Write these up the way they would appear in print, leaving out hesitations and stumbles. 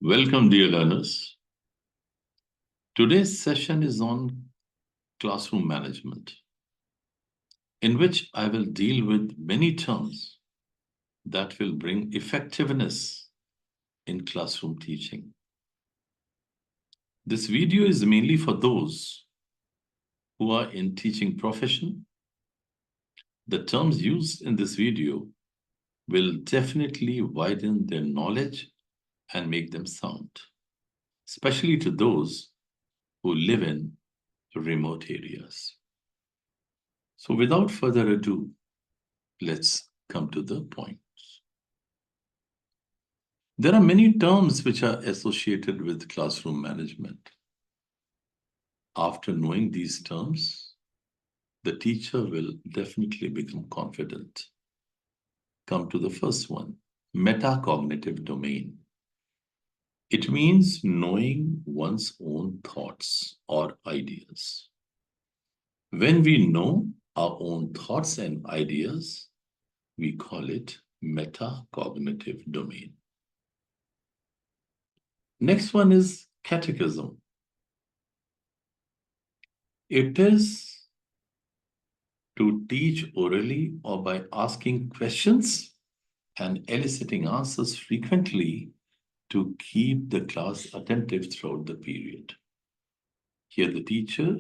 Welcome, dear learners. Today's session is on classroom management, in which I will deal with many terms that will bring effectiveness in classroom teaching. This video is mainly for those who are in teaching profession. The terms used in this video will definitely widen their knowledge and make them sound, especially to those who live in remote areas. So without further ado, let's come to the point. There are many terms which are associated with classroom management. After knowing these terms, the teacher will definitely become confident. Come to the first one, metacognitive domain. It means knowing one's own thoughts or ideas. When we know our own thoughts and ideas, we call it metacognitive domain. Next one is catechism. It is to teach orally or by asking questions and eliciting answers frequently to keep the class attentive throughout the period. Here the teacher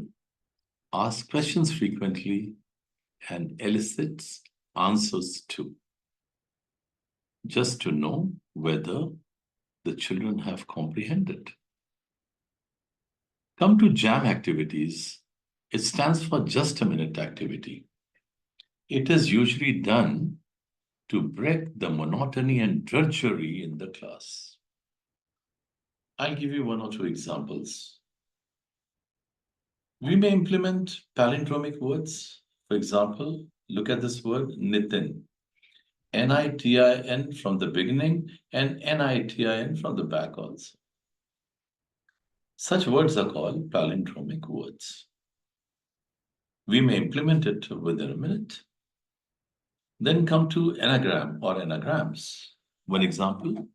asks questions frequently and elicits answers too, just to know whether the children have comprehended. Come to JAM activities. It stands for just a minute activity. It is usually done to break the monotony and drudgery in the class. I'll give you one or two examples. We may implement palindromic words. For example, look at this word, Nitin. N-I-T-I-N from the beginning and N-I-T-I-N from the back also. Such words are called palindromic words. We may implement it within a minute. Then come to anagram or anagrams. One example,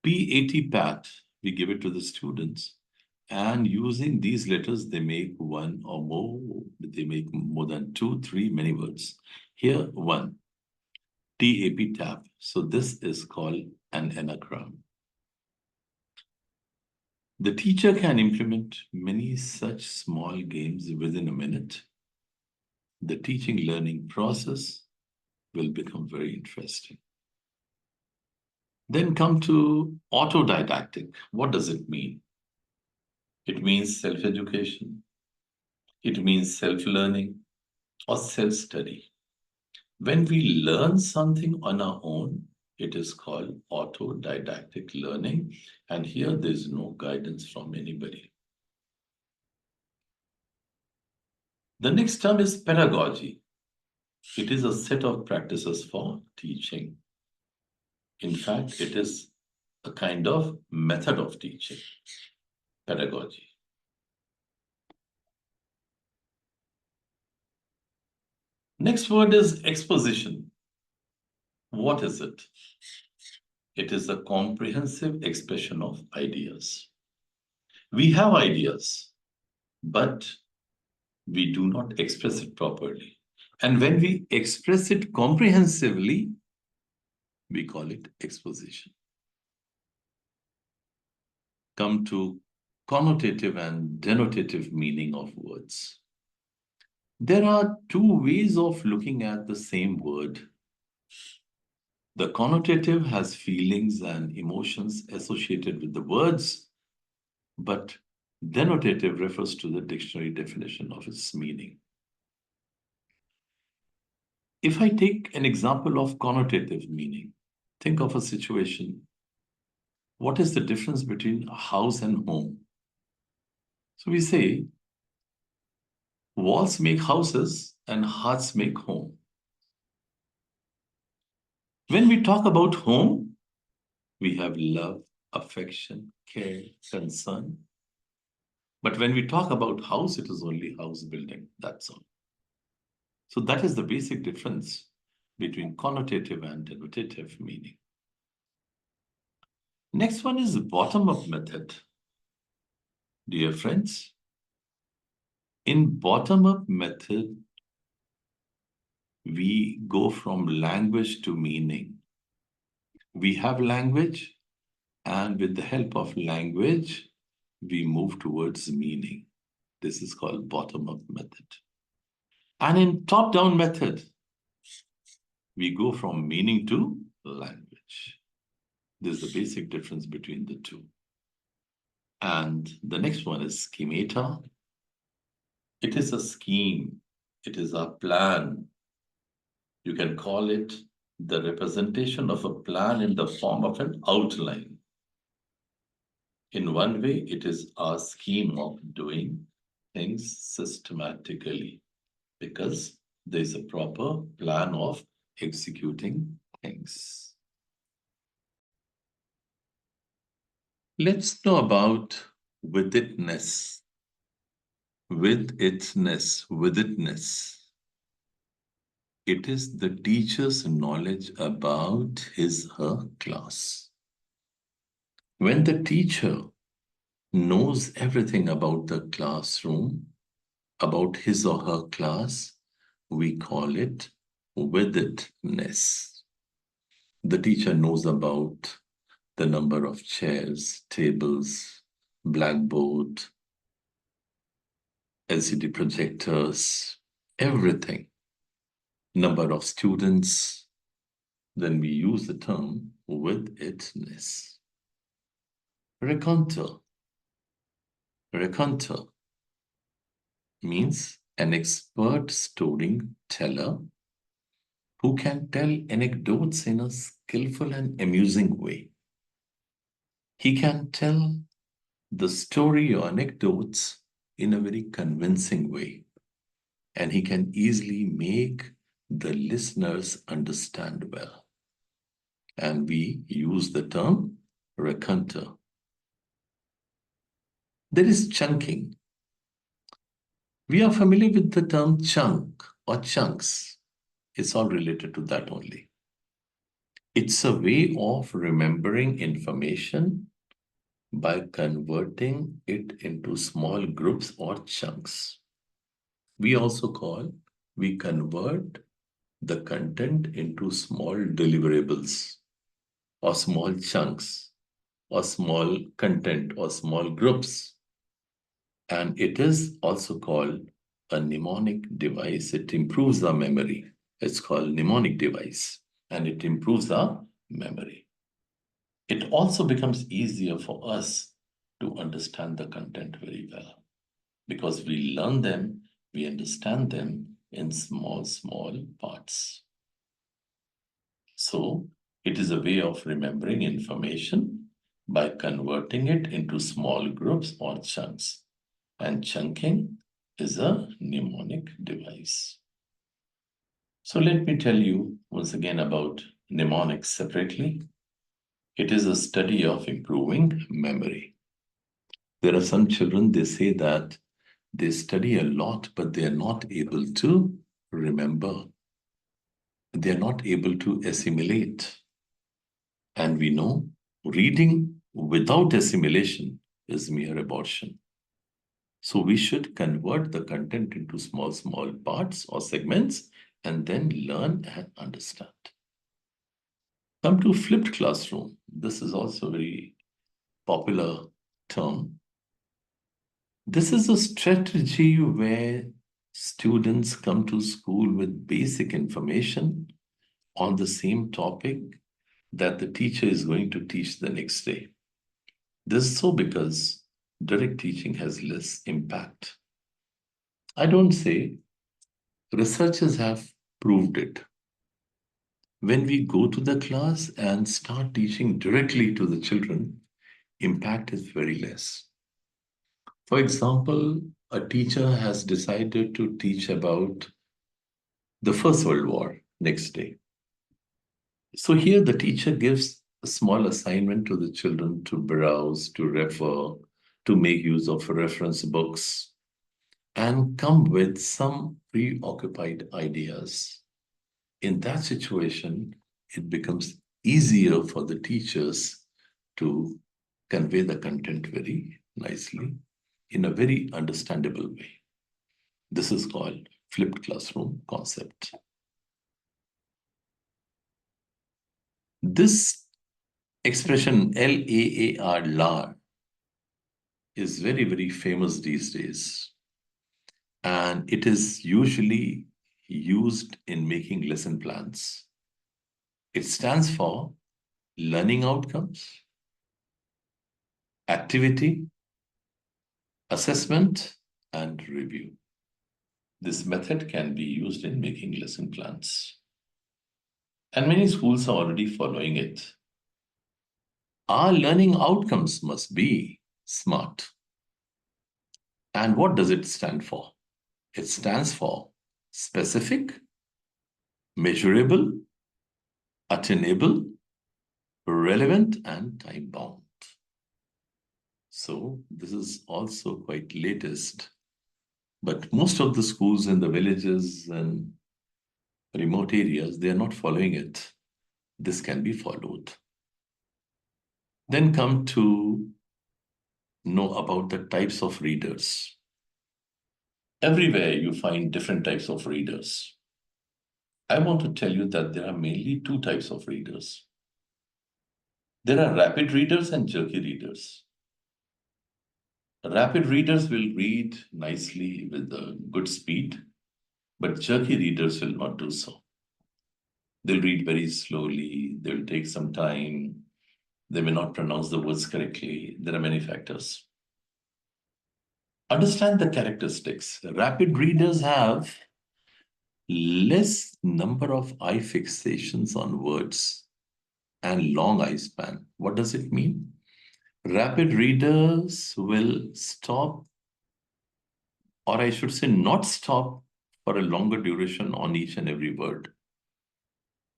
P-80 PAT, we give it to the students. And using these letters, they make one or more, they make more than 2, 3, many words. Here, one, T-A-P tap. So this is called an anagram. The teacher can implement many such small games within a minute. The teaching learning process will become very interesting. Then come to autodidactic. What does it mean? It means self-education. It means self-learning or self-study. When we learn something on our own, it is called autodidactic learning. And here there's no guidance from anybody. The next term is pedagogy. It is a set of practices for teaching. In fact, it is a kind of method of teaching, pedagogy. Next word is exposition. What is it? It is a comprehensive expression of ideas. We have ideas, but we do not express it properly. And when we express it comprehensively, we call it exposition. Come to connotative and denotative meaning of words. There are two ways of looking at the same word. The connotative has feelings and emotions associated with the words, but denotative refers to the dictionary definition of its meaning. If I take an example of connotative meaning, think of a situation. What is the difference between a house and home? So we say, walls make houses and hearts make home. When we talk about home, we have love, affection, care, concern. But when we talk about house, it is only house building, that's all. So that is the basic difference between connotative and denotative meaning. Next one is bottom-up method. Dear friends, in bottom-up method, we go from language to meaning. We have language, and with the help of language, we move towards meaning. This is called bottom-up method. And in top-down method, we go from meaning to language. This is the basic difference between the two. And the next one is schemata. It is a scheme. It is a plan. You can call it the representation of a plan in the form of an outline. In one way, it is a scheme of doing things systematically because there is a proper plan of executing things. Let's know about withitness. Withitness. It is the teacher's knowledge about his/her class. When the teacher knows everything about the classroom, about his or her class, we call it withitness. The teacher knows about the number of chairs, tables, blackboard, LCD projectors, everything. Number of students, then we use the term withitness. Raconteur. Raconteur means an expert storyteller who can tell anecdotes in a skillful and amusing way. He can tell the story or anecdotes in a very convincing way, and he can easily make the listeners understand well. And we use the term raconteur. There is chunking. We are familiar with the term chunk or chunks. It's all related to that only. It's a way of remembering information by converting it into small groups or chunks. We convert the content into small deliverables or small chunks or small content or small groups. And it is also called a mnemonic device. It improves our memory. It's called mnemonic device, and it improves our memory. It also becomes easier for us to understand the content very well because we learn them, we understand them in small parts. So it is a way of remembering information by converting it into small groups or chunks. And chunking is a mnemonic device. So let me tell you once again about mnemonics separately. It is a study of improving memory. There are some children, they say that they study a lot, but they are not able to remember. They are not able to assimilate. And we know reading without assimilation is mere abortion. So we should convert the content into small parts or segments and then learn and understand. Come to flipped classroom. This is also a very popular term. This is a strategy where students come to school with basic information on the same topic that the teacher is going to teach the next day. This is so because direct teaching has less impact. I don't say, researchers have proved it. When we go to the class and start teaching directly to the children, impact is very less. For example, a teacher has decided to teach about the First World War next day. So here the teacher gives a small assignment to the children to browse, to refer, to make use of reference books, and come with some preoccupied ideas. In that situation, it becomes easier for the teachers to convey the content very nicely in a very understandable way. This is called flipped classroom concept. This expression LAAR, LAR, is very, very famous these days. And it is usually used in making lesson plans. It stands for learning outcomes, activity, assessment, and review. This method can be used in making lesson plans. And many schools are already following it. Our learning outcomes must be SMART. And what does it stand for? It stands for specific, measurable, attainable, relevant, and time-bound. So this is also quite latest. But most of the schools in the villages and remote areas, they are not following it. This can be followed. Then come to know about the types of readers. Everywhere you find different types of readers. I want to tell you that there are mainly two types of readers. There are rapid readers and jerky readers. Rapid readers will read nicely with a good speed, but jerky readers will not do so. They'll read very slowly, they'll take some time, they may not pronounce the words correctly. There are many factors. Understand the characteristics. Rapid readers have less number of eye fixations on words and long eye span. What does it mean? Rapid readers will stop, or I should say not stop, for a longer duration on each and every word.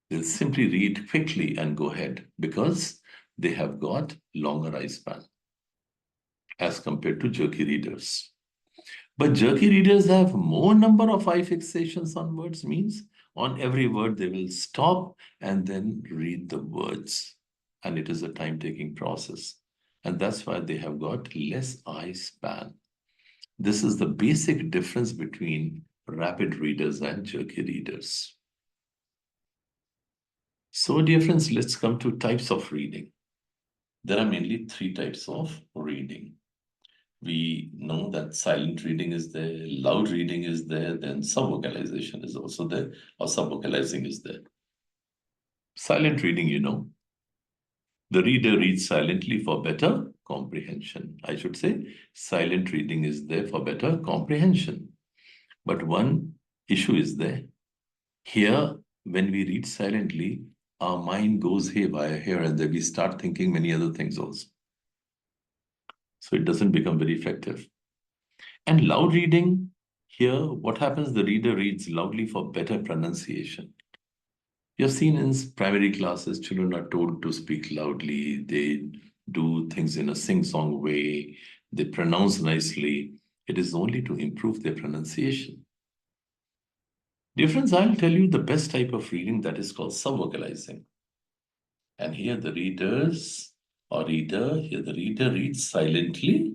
They'll simply read quickly and go ahead because they have got longer eye span as compared to jerky readers. But jerky readers have more number of eye fixations on words, means on every word they will stop and then read the words. And it is a time-taking process. And that's why they have got less eye span. This is the basic difference between rapid readers and jerky readers. So, dear friends, let's come to types of reading. There are mainly three types of reading. We know that silent reading is there, loud reading is there, then sub-vocalization is also there, or sub-vocalizing is there. Silent reading, you know, the reader reads silently for better comprehension. I should say silent reading is there for better comprehension. But one issue is there. Here, when we read silently, our mind goes haywire here and there. We start thinking many other things also. So it doesn't become very effective. And loud reading, here, what happens? The reader reads loudly for better pronunciation. You've seen in primary classes, children are told to speak loudly. They do things in a sing-song way. They pronounce nicely. It is only to improve their pronunciation. Dear friends, I'll tell you the best type of reading, that is called sub-vocalizing. And here the reader reads silently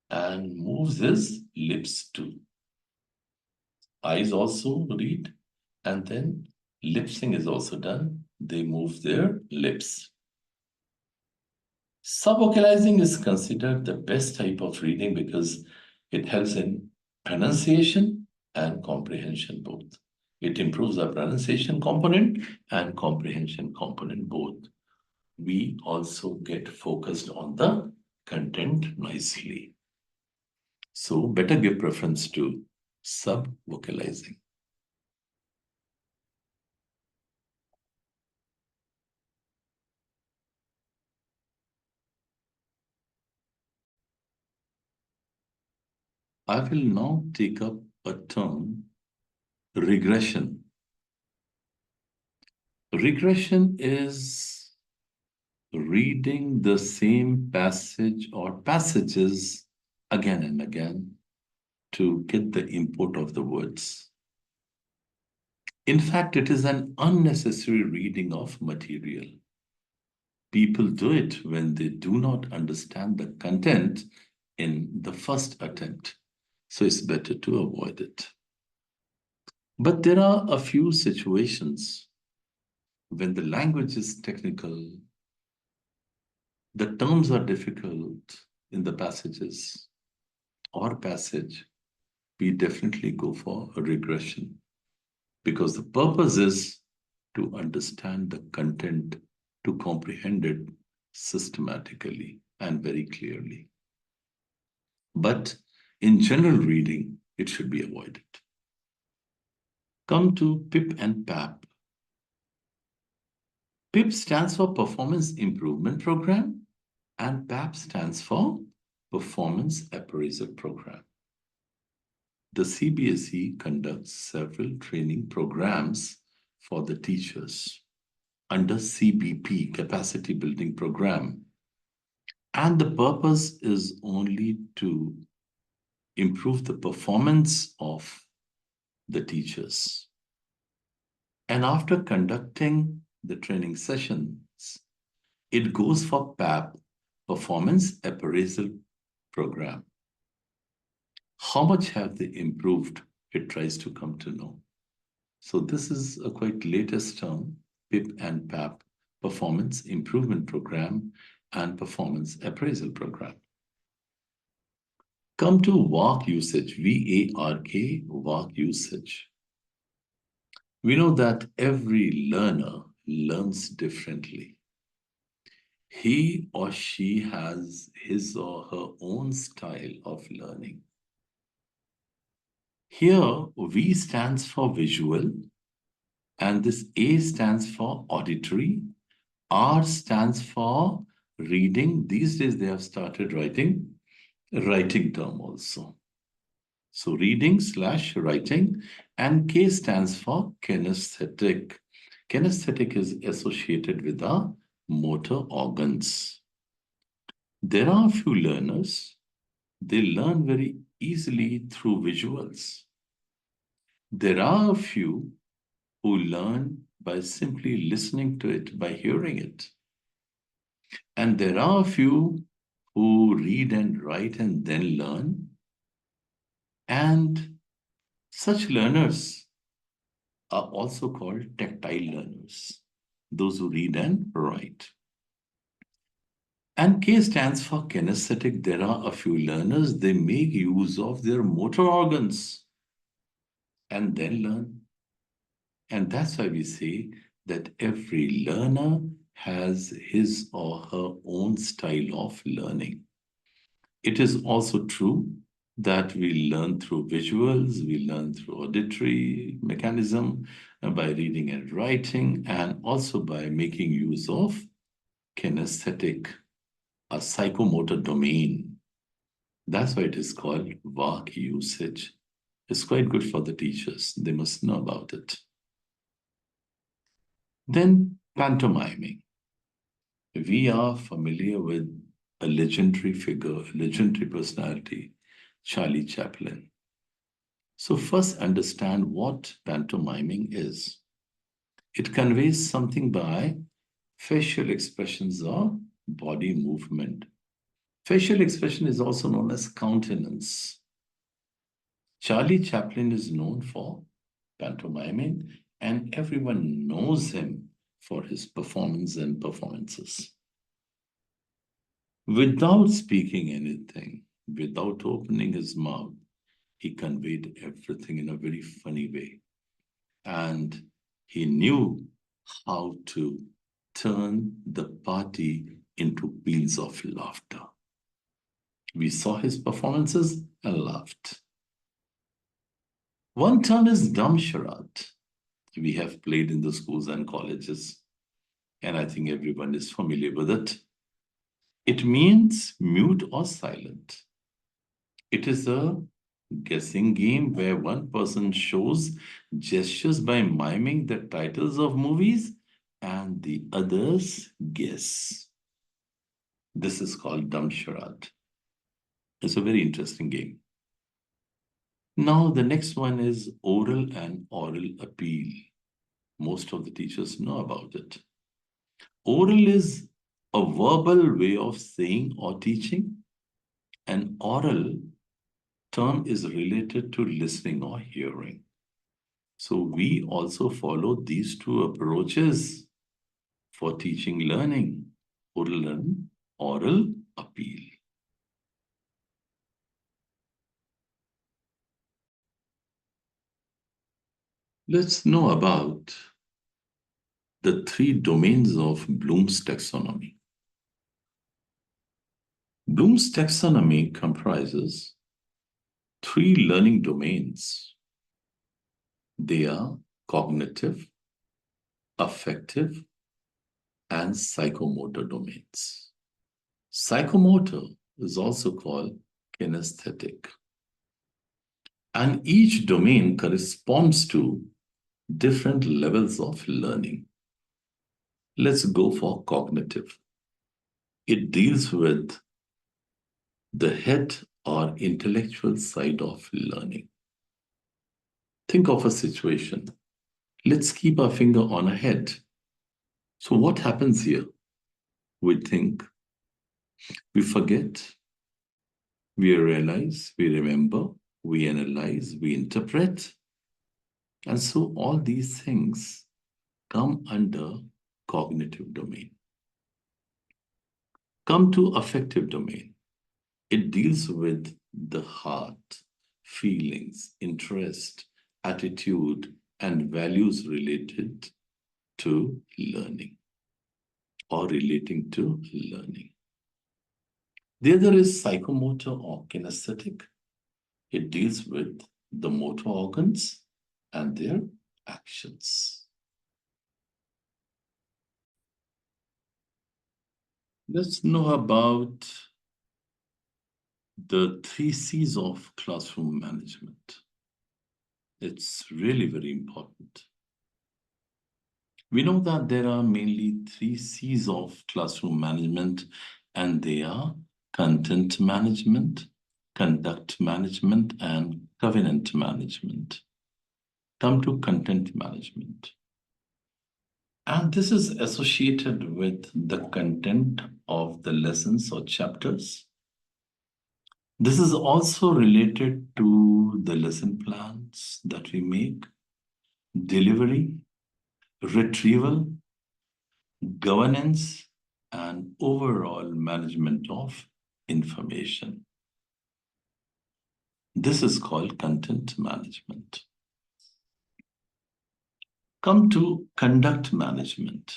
and moves his lips too. Eyes also read, and then lip sync is also done. They move their lips. Sub-vocalizing is considered the best type of reading because it helps in pronunciation and comprehension both. It improves our pronunciation component and comprehension component both. We also get focused on the content nicely. So better give preference to sub-vocalizing. I will now take up a term, regression. Regression is reading the same passage or passages again and again to get the import of the words. In fact, it is an unnecessary reading of material. people do it when they do not understand the content in the first attempt. So it's better to avoid it. But there are a few situations when the language is technical, the terms are difficult in the passages or passage, we definitely go for a regression, because the purpose is to understand the content, to comprehend it systematically and very clearly. But in general reading, it should be avoided. Come to PIP and PAP. PIP stands for Performance Improvement Program, and PAP stands for Performance Appraisal Program. The CBSE conducts several training programs for the teachers under CBP, Capacity Building Program. And the purpose is only to improve the performance of the teachers. And after conducting the training sessions, it goes for PAP, Performance Appraisal Program. How much have they improved? It tries to come to know. So this is a quite latest term, PIP and PAP, Performance Improvement Program and Performance Appraisal Program. Come to VARK usage, V-A-R-K, VARK usage. We know that every learner learns differently. He or she has his or her own style of learning. Here, V stands for visual, and this A stands for auditory. R stands for reading. These days, they have started writing term also. So reading/writing, and K stands for kinesthetic. Kinesthetic is associated with our motor organs. There are a few learners, they learn very easily through visuals. There are a few who learn by simply listening to it, by hearing it. And there are a few who read and write and then learn. And such learners are also called tactile learners, those who read and write. And K stands for kinesthetic. There are a few learners, they make use of their motor organs and then learn. And that's why we say that every learner has his or her own style of learning. It is also true that we learn through visuals, we learn through auditory mechanism, by reading and writing, and also by making use of kinesthetic, a psychomotor domain. That's why it is called VARK usage. It's quite good for the teachers. They must know about it. Then pantomiming. We are familiar with a legendary figure, a legendary personality, Charlie Chaplin. So first understand what pantomiming is. It conveys something by facial expressions or body movement. Facial expression is also known as countenance. Charlie Chaplin is known for pantomiming, and everyone knows him for his performance and performances. Without speaking anything, without opening his mouth, he conveyed everything in a very funny way. And he knew how to turn the party into peals of laughter. We saw his performances and laughed. One term is dumb charade. We have played in the schools and colleges, and I think everyone is familiar with it. It means mute or silent. It is a guessing game where one person shows gestures by miming the titles of movies and the others guess. This is called dumb charade. It's a very interesting game. Now, the next one is oral and oral appeal. Most of the teachers know about it. Oral is a verbal way of saying or teaching. An oral term is related to listening or hearing. So we also follow these two approaches for teaching learning, oral and oral appeal. Let's know about the three domains of Bloom's taxonomy. Bloom's taxonomy comprises three learning domains. They are cognitive, affective, and psychomotor domains. Psychomotor is also called kinesthetic. And each domain corresponds to different levels of learning. Let's go for cognitive. It deals with the head or intellectual side of learning. Think of a situation. Let's keep our finger on a head. So what happens here? We think, we forget, we realize, we remember, we analyze, we interpret. And so all these things come under cognitive domain. Come to affective domain. It deals with the heart, feelings, interest, attitude, and values related to learning or relating to learning. The other is psychomotor or kinesthetic. It deals with the motor organs and their actions. Let's know about the 3 C's of classroom management. It's really very important. We know that there are mainly 3 C's of classroom management, and they are content management, conduct management, and covenant management. Come to content management. And this is associated with the content of the lessons or chapters. This is also related to the lesson plans that we make, delivery, retrieval, governance, and overall management of information. This is called content management. Come to conduct management.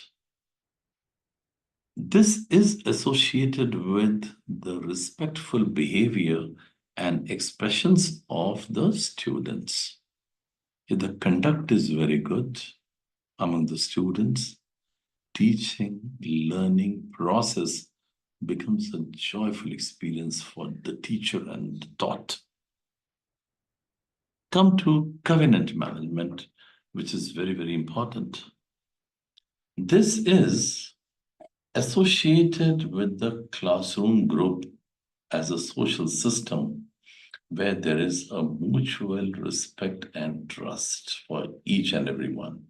This is associated with the respectful behavior and expressions of the students. If the conduct is very good among the students, teaching, learning process becomes a joyful experience for the teacher and the taught. Come to covenant management, which is very, very important. This is associated with the classroom group as a social system where there is a mutual respect and trust for each and every one.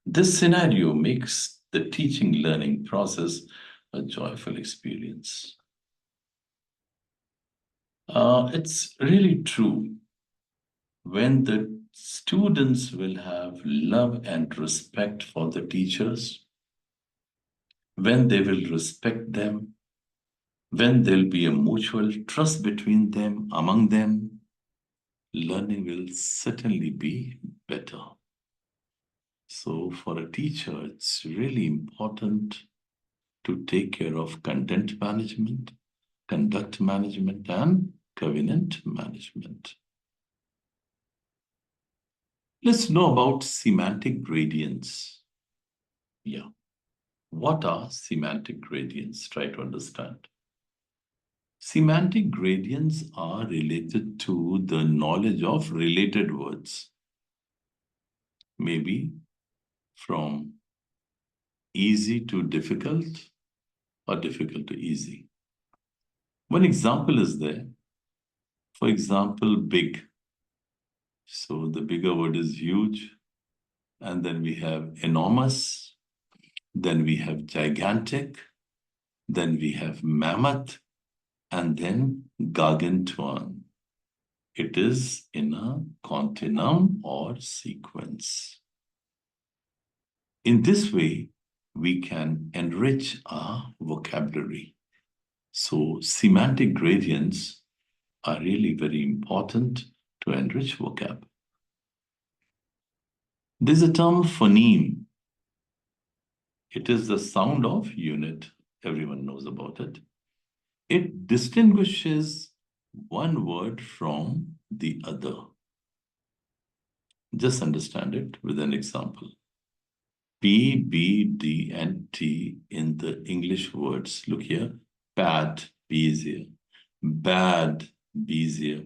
This scenario makes the teaching learning process a joyful experience. It's really true. When the students will have love and respect for the teachers, when they will respect them, when there'll be a mutual trust between them, among them, learning will certainly be better. So for a teacher, it's really important to take care of content management, conduct management, and covenant management. Let's know about semantic gradients. Yeah. What are semantic gradients? Try to understand. Semantic gradients are related to the knowledge of related words. Maybe from easy to difficult or difficult to easy. One example is there. For example, big. So the bigger word is huge. And then we have enormous. Then we have gigantic. then we have mammoth, and then gargantuan. It is in a continuum or sequence. In this way, we can enrich our vocabulary. So semantic gradients are really very important to enrich vocab. There's a term phoneme. It is the sound of unit. Everyone knows about it. It distinguishes one word from the other. Just understand it with an example. P, B, D, and T in the English words. Look here. Pad, B is here. Bad, B is here.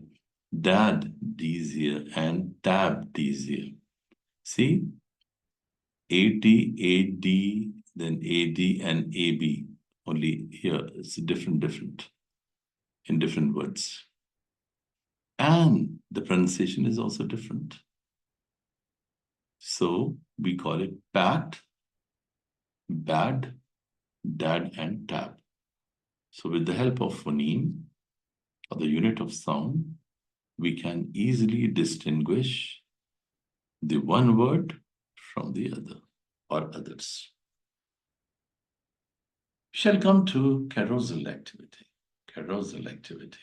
Dad, D is here. And tab, D is here. See? AT, AD, then AD, and AB. Only here it's different in different words. And the pronunciation is also different. So we call it pat, bad, dad, and tab. So with the help of phoneme, or the unit of sound, we can easily distinguish the one word from the other or others. We shall come to carousal activity. Carousal activity.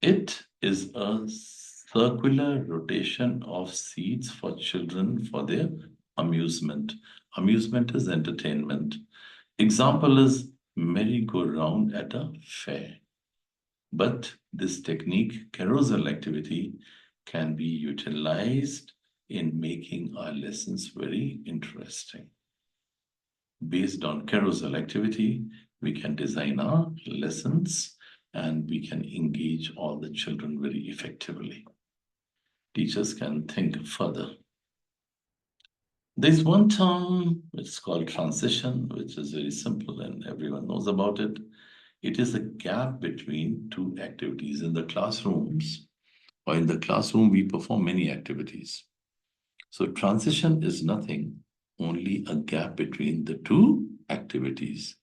It is a circular rotation of seats for children for their amusement. Amusement is entertainment. Example is merry-go-round at a fair. But this technique, carousel activity, can be utilized in making our lessons very interesting. Based on carousel activity, we can design our lessons and we can engage all the children very effectively. Teachers can think further. There's one term which is called transition, which is very simple and everyone knows about it. It is a gap between two activities. In the classrooms, or in the classroom, we perform many activities. So transition is nothing, only a gap between the two activities.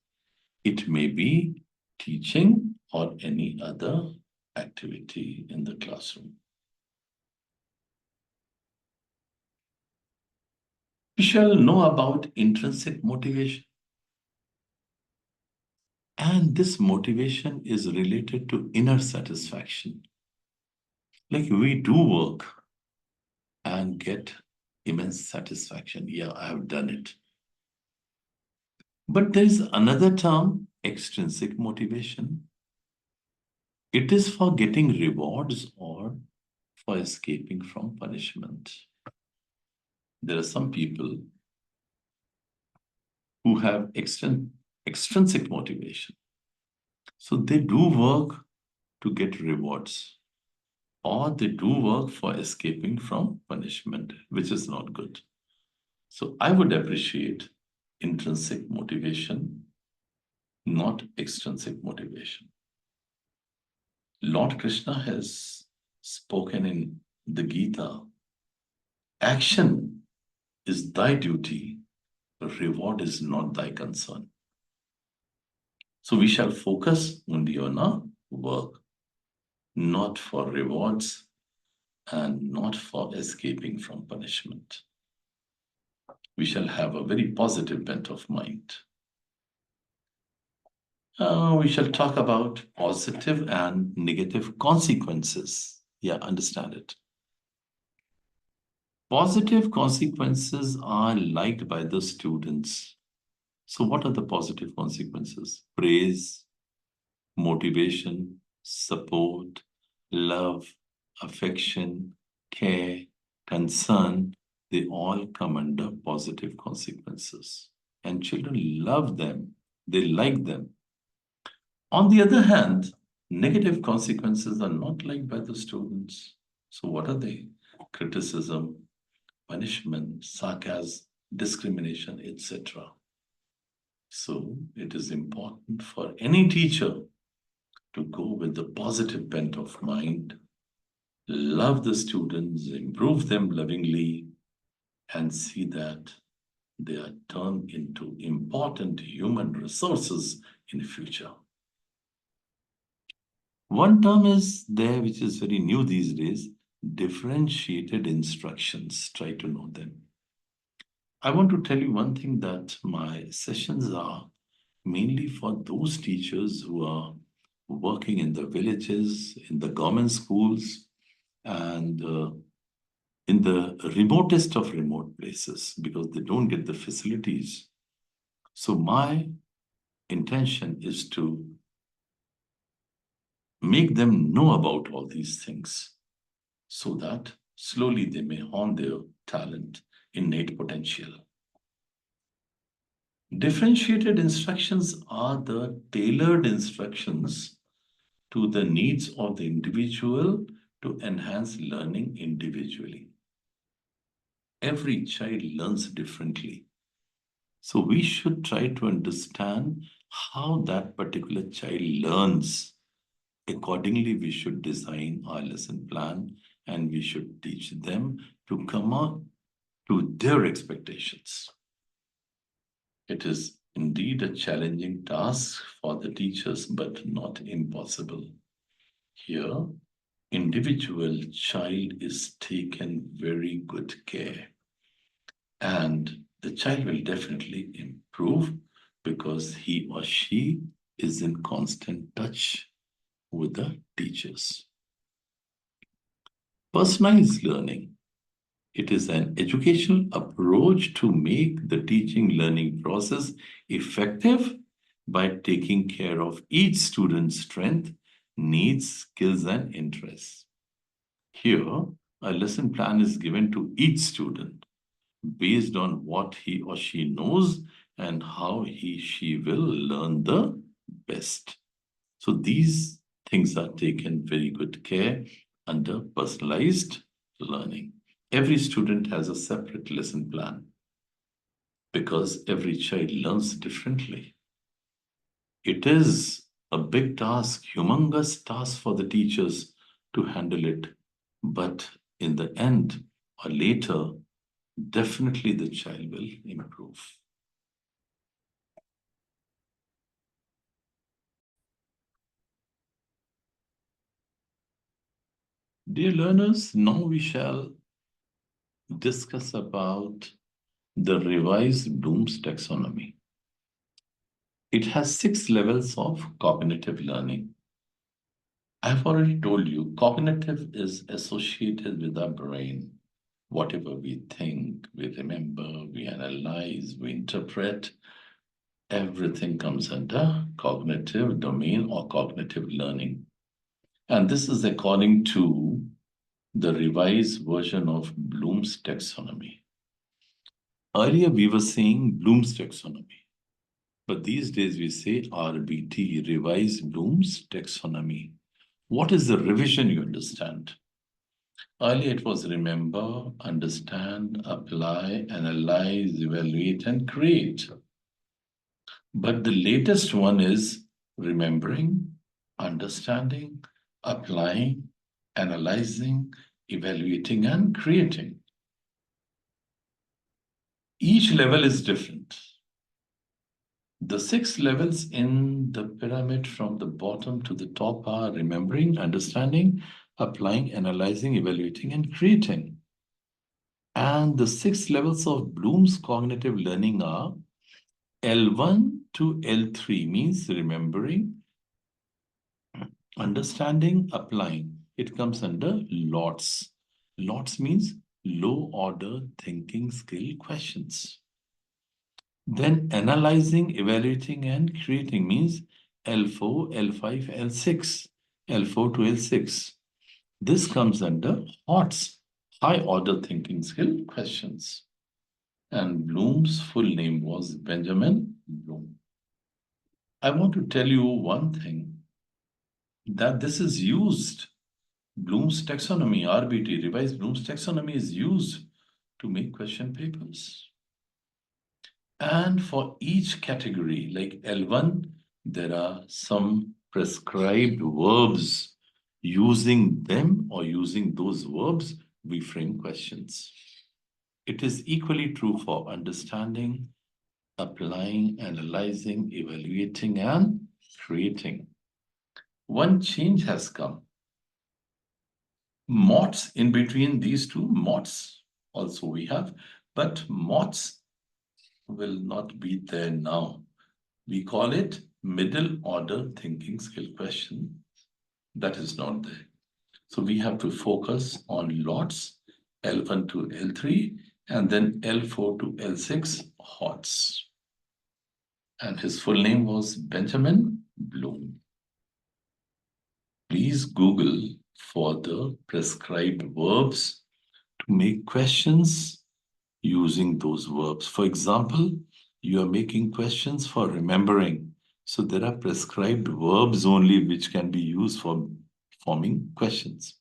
It may be teaching or any other activity in the classroom. We shall know about intrinsic motivation. And this motivation is related to inner satisfaction. Like we do work and get immense satisfaction. Yeah, I have done it. But there is another term, extrinsic motivation. It is for getting rewards or for escaping from punishment. There are some people who have extrinsic motivation. So they do work to get rewards, or they do work for escaping from punishment, which is not good. So I would appreciate intrinsic motivation, not extrinsic motivation. Lord Krishna has spoken in the Gita, action is thy duty, reward is not thy concern. So we shall focus only on our work, not for rewards and not for escaping from punishment. We shall have a very positive bent of mind. We shall talk about positive and negative consequences. Yeah, understand it. Positive consequences are liked by the students. So what are the positive consequences? Praise, motivation, support, love, affection, care, concern, they all come under positive consequences. And children love them, they like them. On the other hand, negative consequences are not liked by the students. So what are they? Criticism, punishment, sarcasm, discrimination, etc. So it is important for any teacher to go with the positive bent of mind, love the students, improve them lovingly, and see that they are turned into important human resources in the future. One term is there which is very new these days, differentiated instructions. Try to know them. I want to tell you one thing, that my sessions are mainly for those teachers who are working in the villages, in the government schools, and in the remotest of remote places, because they don't get the facilities. So my intention is to make them know about all these things so that slowly they may hone their talent, innate potential. Differentiated instructions are the tailored instructions to the needs of the individual to enhance learning individually. Every child learns differently. So we should try to understand how that particular child learns. Accordingly, we should design our lesson plan and we should teach them to come up to their expectations. It is indeed a challenging task for the teachers, but not impossible. Here, individual child is taken very good care, and the child will definitely improve because he or she is in constant touch with the teachers. Personalized learning. It is an educational approach to make the teaching learning process effective by taking care of each student's strength, needs, skills, and interests. Here, a lesson plan is given to each student based on what he or she knows and how she will learn the best. So these things are taken very good care under personalized learning. Every student has a separate lesson plan because every child learns differently. It is a big task, humongous task for the teachers to handle it. But in the end or later, definitely the child will improve. Dear learners, now we shall discuss about the revised Bloom's taxonomy. It has 6 levels of cognitive learning. I've already told you, cognitive is associated with our brain. Whatever we think, we remember, we analyze, we interpret, everything comes under cognitive domain or cognitive learning. And this is according to the revised version of Bloom's taxonomy. Earlier, we were saying Bloom's taxonomy, but these days we say RBT, revised Bloom's taxonomy. What is the revision, you understand? Earlier it was remember, understand, apply, analyze, evaluate, and create. But the latest one is remembering, understanding, applying, analyzing, evaluating, and creating. Each level is different. The 6 levels in the pyramid from the bottom to the top are remembering, understanding, applying, analyzing, evaluating, and creating. And the 6 levels of Bloom's cognitive learning are L1 to L3, means remembering, understanding, applying. It comes under LOTS. LOTS means low order thinking skill questions. Then analyzing, evaluating, and creating means L4, L5, L6, L4 to L6. This comes under HOTS, high order thinking skill questions. And Bloom's full name was Benjamin Bloom. I want to tell you one thing, that this is used. Bloom's taxonomy, RBT, revised Bloom's taxonomy, is used to make question papers. And for each category, like L1, there are some prescribed verbs. Using them or using those verbs, we frame questions. It is equally true for understanding, applying, analyzing, evaluating, and creating. One change has come. Mods in between these two, mods also we have, but mods will not be there now. We call it middle order thinking skill question. That is not there. So we have to focus on lots, L1 to L3, and then L4 to L6 HOTS. And his full name was Benjamin Bloom. Please Google for the prescribed verbs to make questions using those verbs. For example, you are making questions for remembering. So there are prescribed verbs only which can be used for forming questions.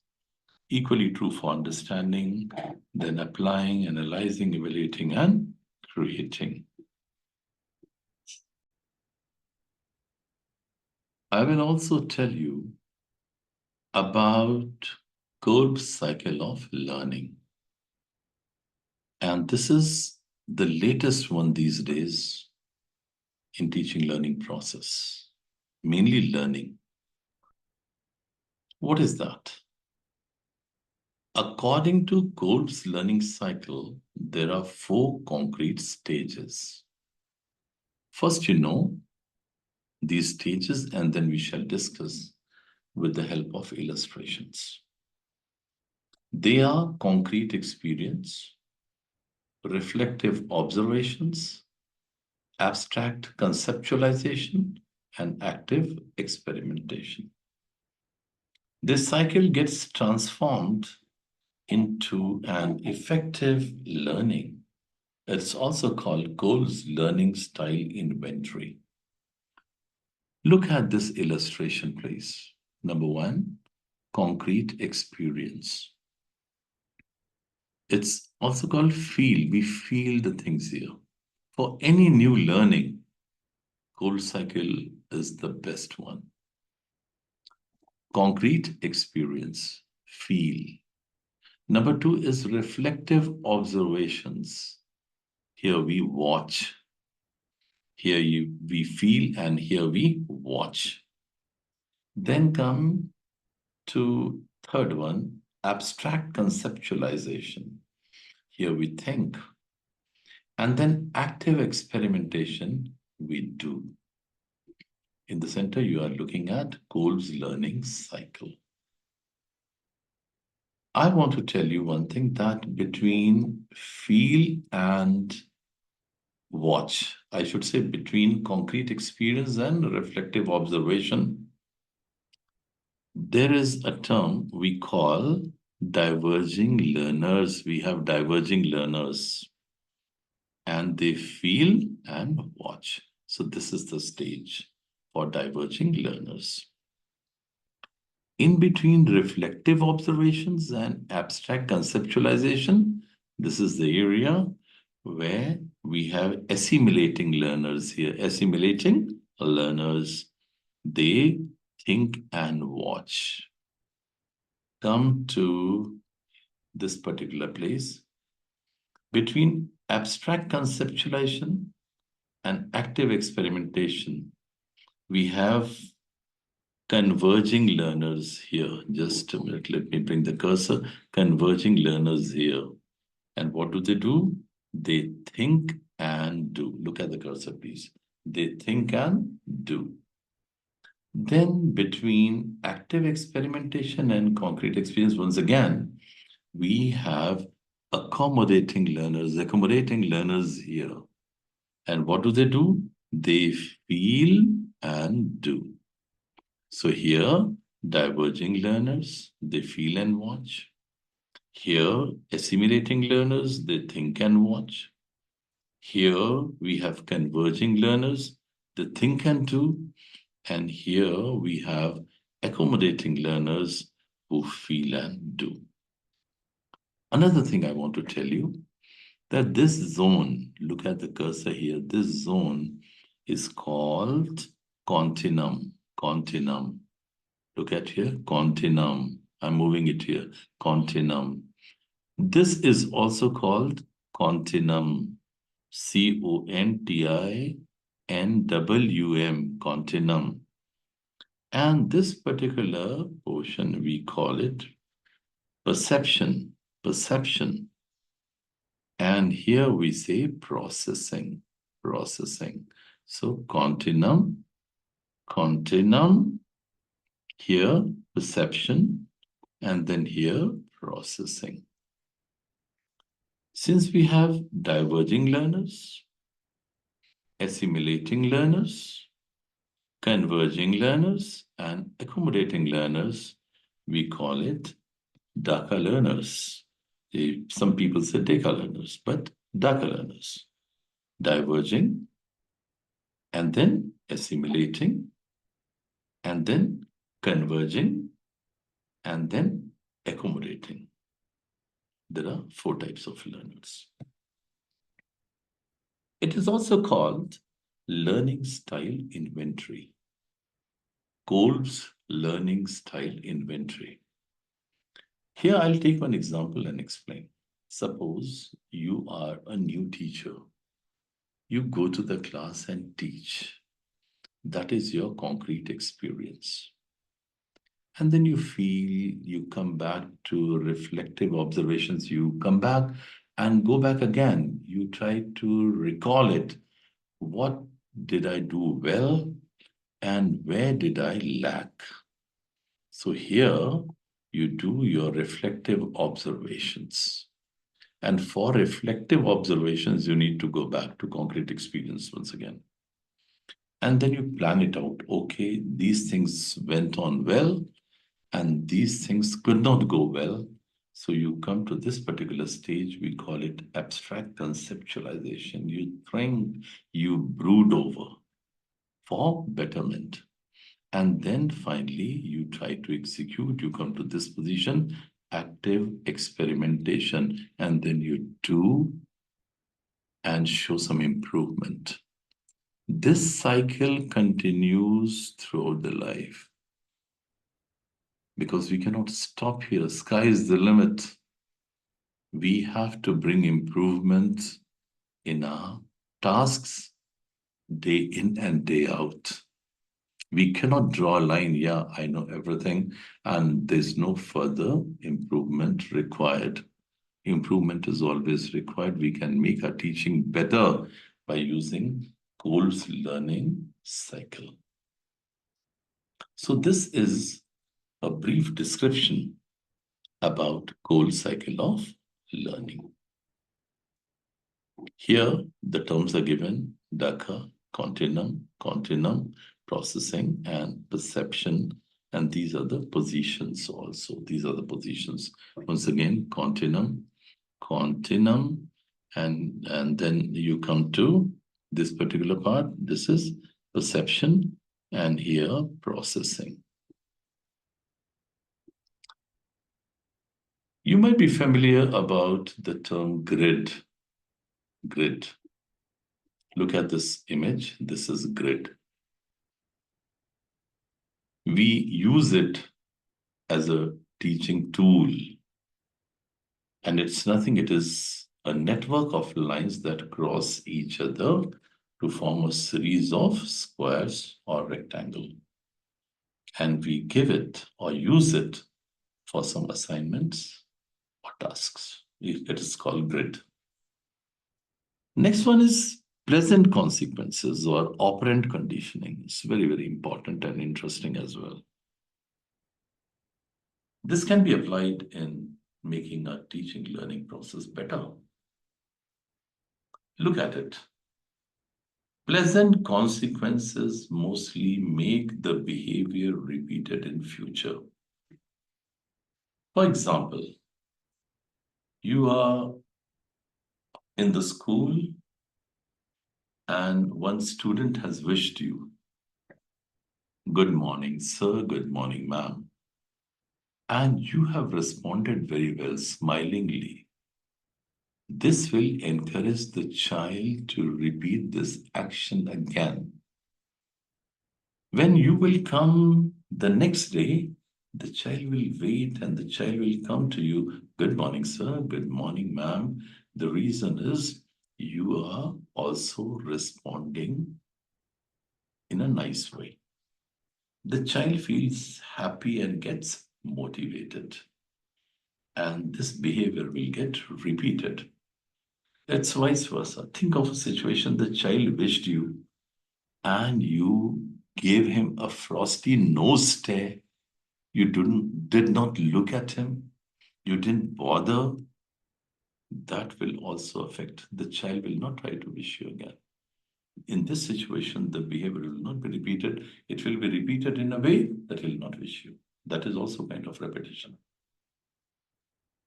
Equally true for understanding, then applying, analyzing, evaluating, and creating. I will also tell you about Kolb's cycle of learning. And this is the latest one these days in teaching learning process, mainly learning. What is that? According to Kolb's learning cycle, there are 4 concrete stages. First, you know these stages, and then we shall discuss with the help of illustrations. They are concrete experience, reflective observations, abstract conceptualization, and active experimentation. This cycle gets transformed into an effective learning. It's also called Kolb's learning style inventory. Look at this illustration, please. Number 1, concrete experience. It's also called feel. We feel the things here. For any new learning, Kolb cycle is the best one. Concrete experience, feel. Number 2 is reflective observations. Here we watch. Here we feel, and here we watch. Then come to third one, abstract conceptualization. Here we think. And then active experimentation we do. In the center, you are looking at Kolb's learning cycle. I want to tell you one thing, that between feel and watch, I should say between concrete experience and reflective observation, there is a term we call diverging learners. We have diverging learners, and they feel and watch. So this is the stage for diverging learners. In between reflective observations and abstract conceptualization, this is the area where we have assimilating learners here. Assimilating learners, they think and watch. Come to this particular place. Between abstract conceptualization and active experimentation, we have converging learners here. Just a minute, let me bring the cursor. Converging learners here. And what do? They think and do. Look at the cursor, please. They think and do. Then between active experimentation and concrete experience, once again, we have accommodating learners here. And what do? They feel and do. So here, diverging learners, they feel and watch. Here, assimilating learners, they think and watch. Here, we have converging learners, they think and do. And here, we have accommodating learners who feel and do. Another thing I want to tell you, that this zone, look at the cursor here, this zone is called continuum. Continuum. Look at here, continuum. I'm moving it here, continuum. This is also called continuum, C-O-N-T-I-N-W-M, continuum. And this particular portion, we call it perception, perception. And here we say processing, processing. So continuum, continuum, here perception, and then here processing. Since we have diverging learners, assimilating learners, converging learners, and accommodating learners, we call it DACA learners. Some people say DECA learners, but DACA learners. Diverging, and then assimilating, and then converging, and then accommodating. There are 4 types of learners. It is also called learning style inventory. Kolb's learning style inventory. Here I'll take one example and explain. Suppose you are a new teacher. You go to the class and teach. That is your concrete experience. And then you feel, you come back to reflective observations, you come back and go back again. You try to recall it. What did I do well and where did I lack? So here you do your reflective observations. And for reflective observations, you need to go back to concrete experience once again. And then you plan it out. Okay, these things went on well, and these things could not go well. So you come to this particular stage, we call it abstract conceptualization. You think, you brood over for betterment. And then finally, you try to execute, you come to this position, active experimentation, and then you do and show some improvement. This cycle continues throughout the life because we cannot stop here. Sky is the limit. We have to bring improvement in our tasks day in and day out. We cannot draw a line, yeah, I know everything, and there's no further improvement required. Improvement is always required. We can make our teaching better by using Kolb's learning cycle. So this is a brief description about Kolb's cycle of learning. Here, the terms are given: DACA, continuum, processing, and perception. And these are the positions also. These are the positions. Once again, continuum, and then you come to this particular part. This is perception, and here processing. You might be familiar about the term grid. Grid. Look at this image. This is grid. We use it as a teaching tool. And it's nothing, it is a network of lines that cross each other to form a series of squares or rectangle. And we give it or use it for some assignments or tasks. It is called grid. Next one is present consequences or operant conditioning. It's very, very important and interesting as well. This can be applied in making our teaching learning process better. Look at it. Pleasant consequences mostly make the behavior repeated in future. For example, you are in the school and one student has wished you, "Good morning, sir, good morning, ma'am." And you have responded very well, smilingly. This will encourage the child to repeat this action again. When you will come the next day, the child will wait and the child will come to you, "Good morning, sir, good morning, ma'am. The reason is you are also responding in a nice way. The child feels happy and gets motivated, and this behavior will get repeated. That's vice versa. Think of a situation: the child wished you and you gave him a frosty nose stare. You did not look at him. You didn't bother. That will also affect the child. Will not try to wish you again. In this situation, the behavior will not be repeated. It will be repeated in a way that will not wish you. That is also kind of repetition.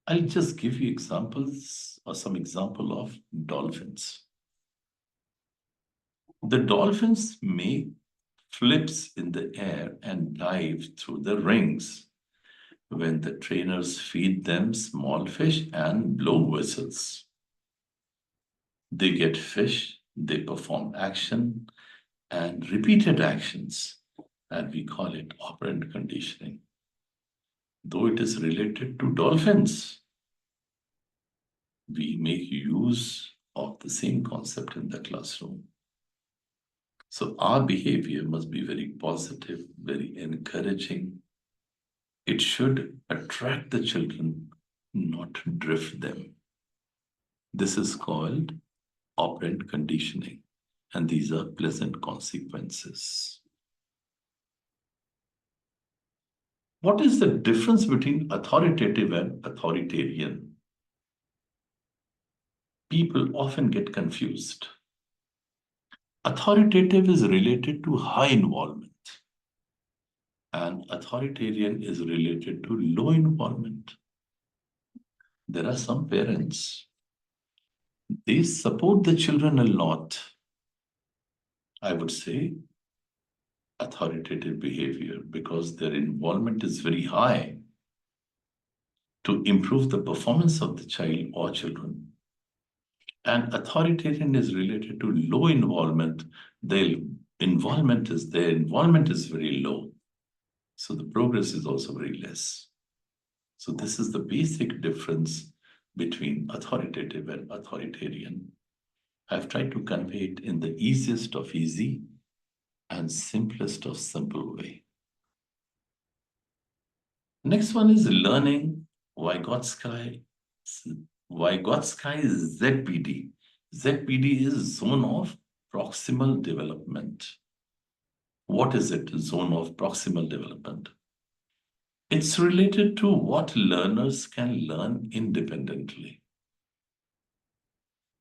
I'll just give you examples or some example of dolphins. The dolphins make flips in the air and dive through the rings when the trainers feed them small fish and blow whistles. They get fish, they perform action and repeated actions, and we call it operant conditioning. Though it is related to dolphins, we make use of the same concept in the classroom. So our behavior must be very positive, very encouraging. It should attract the children, not drift them. This is called operant conditioning, and these are pleasant consequences. What is the difference between authoritative and authoritarian? People often get confused. Authoritative is related to high involvement, and authoritarian is related to low involvement. There are some parents, they support the children a lot. I would say authoritative behavior because their involvement is very high to improve the performance of the child or children. And authoritarian is related to low involvement. Their involvement is very low. So the progress is also very less. So this is the basic difference between authoritative and authoritarian. I've tried to convey it in the easiest of easy and simplest of simple way. Next one is learning Vygotsky is ZPD. ZPD is zone of proximal development. What is it, zone of proximal development? It's related to what learners can learn independently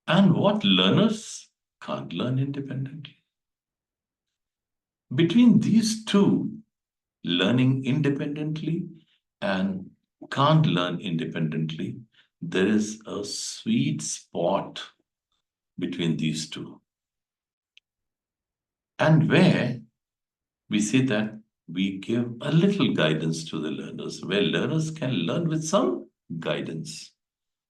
and what learners can't learn independently. Between these two, learning independently and can't learn independently, there is a sweet spot between these two. And where we say that we give a little guidance to the learners, where learners can learn with some guidance,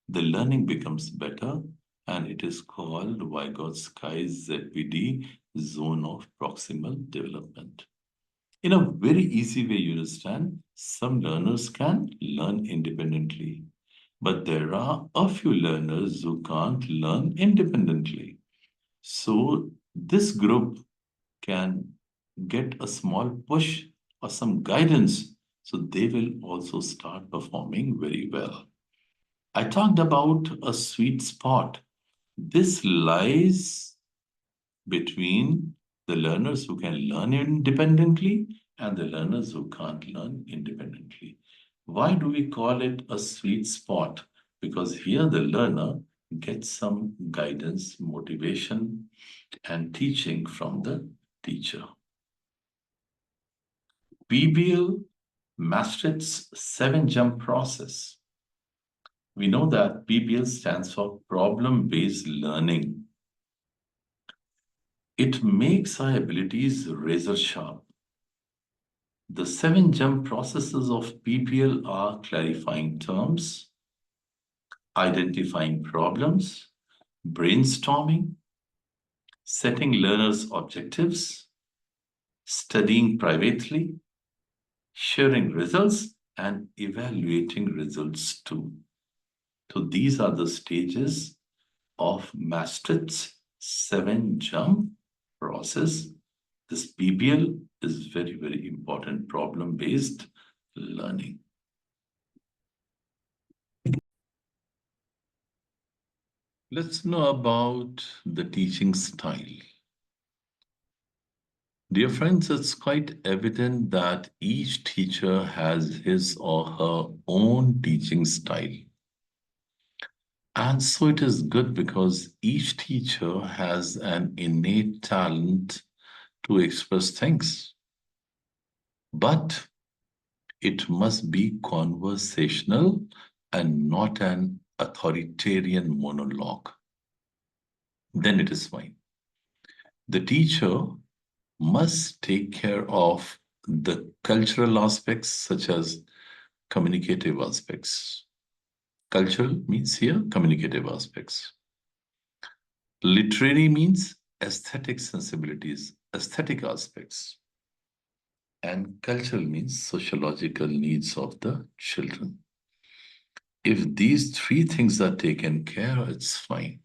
the learning becomes better, and it is called Vygotsky's ZPD, zone of proximal development. In a very easy way, you understand, some learners can learn independently, but there are a few learners who can't learn independently. So this group can get a small push or some guidance, so they will also start performing very well. I talked about a sweet spot. This lies between the learners who can learn independently and the learners who can't learn independently. Why do we call it a sweet spot? Because here the learner gets some guidance, motivation, and teaching from the teacher. PBL Maastricht's 7-jump process. We know that PBL stands for problem-based learning. It makes our abilities razor sharp. The 7-jump processes of PBL are clarifying terms, identifying problems, brainstorming, setting learners' objectives, studying privately, sharing results, and evaluating results too. So these are the stages of Maastricht's 7-jump process. This PBL is very, very important, problem-based learning. Let's know about the teaching style. Dear friends, it's quite evident that each teacher has his or her own teaching style. And so it is good because each teacher has an innate talent to express things. But it must be conversational and not an authoritarian monologue. Then it is fine. The teacher must take care of the cultural aspects such as communicative aspects. Cultural means here communicative aspects. Literary means aesthetic sensibilities, aesthetic aspects. And cultural means sociological needs of the children. If these three things are taken care of, it's fine.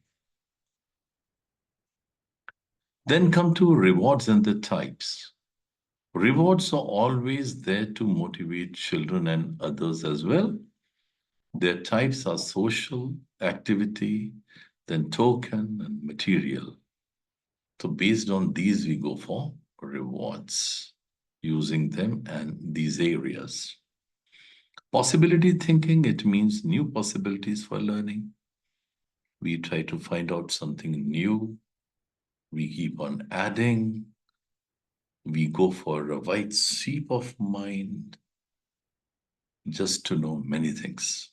Then come to rewards and the types. Rewards are always there to motivate children and others as well. Their types are social, activity, then token and material. So based on these, we go for rewards, using them and these areas. Possibility thinking, it means new possibilities for learning. We try to find out something new. We keep on adding. We go for a wide sweep of mind just to know many things.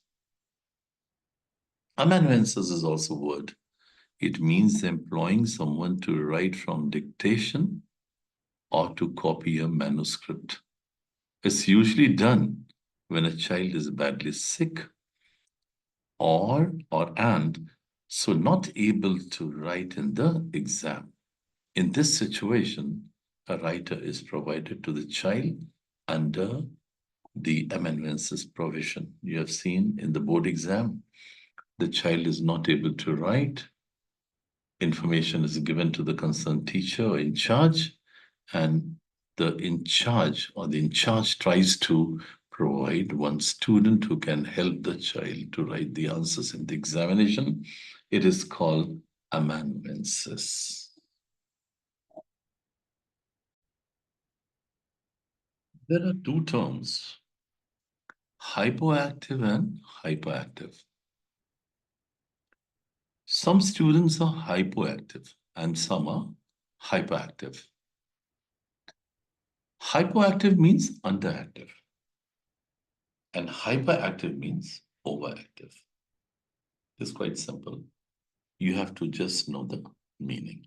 Amanuensis is also a word. It means employing someone to write from dictation or to copy a manuscript. It's usually done when a child is badly sick and so not able to write in the exam. In this situation, a writer is provided to the child under the amanuensis provision. You have seen in the board exam, the child is not able to write. Information is given to the concerned teacher or in charge, and the in charge tries to provide one student who can help the child to write the answers in the examination. It is called amanuensis. There are two terms, hypoactive and hyperactive. Some students are hypoactive and some are hyperactive. Hypoactive means underactive, and hyperactive means overactive. It's quite simple. You have to just know the meaning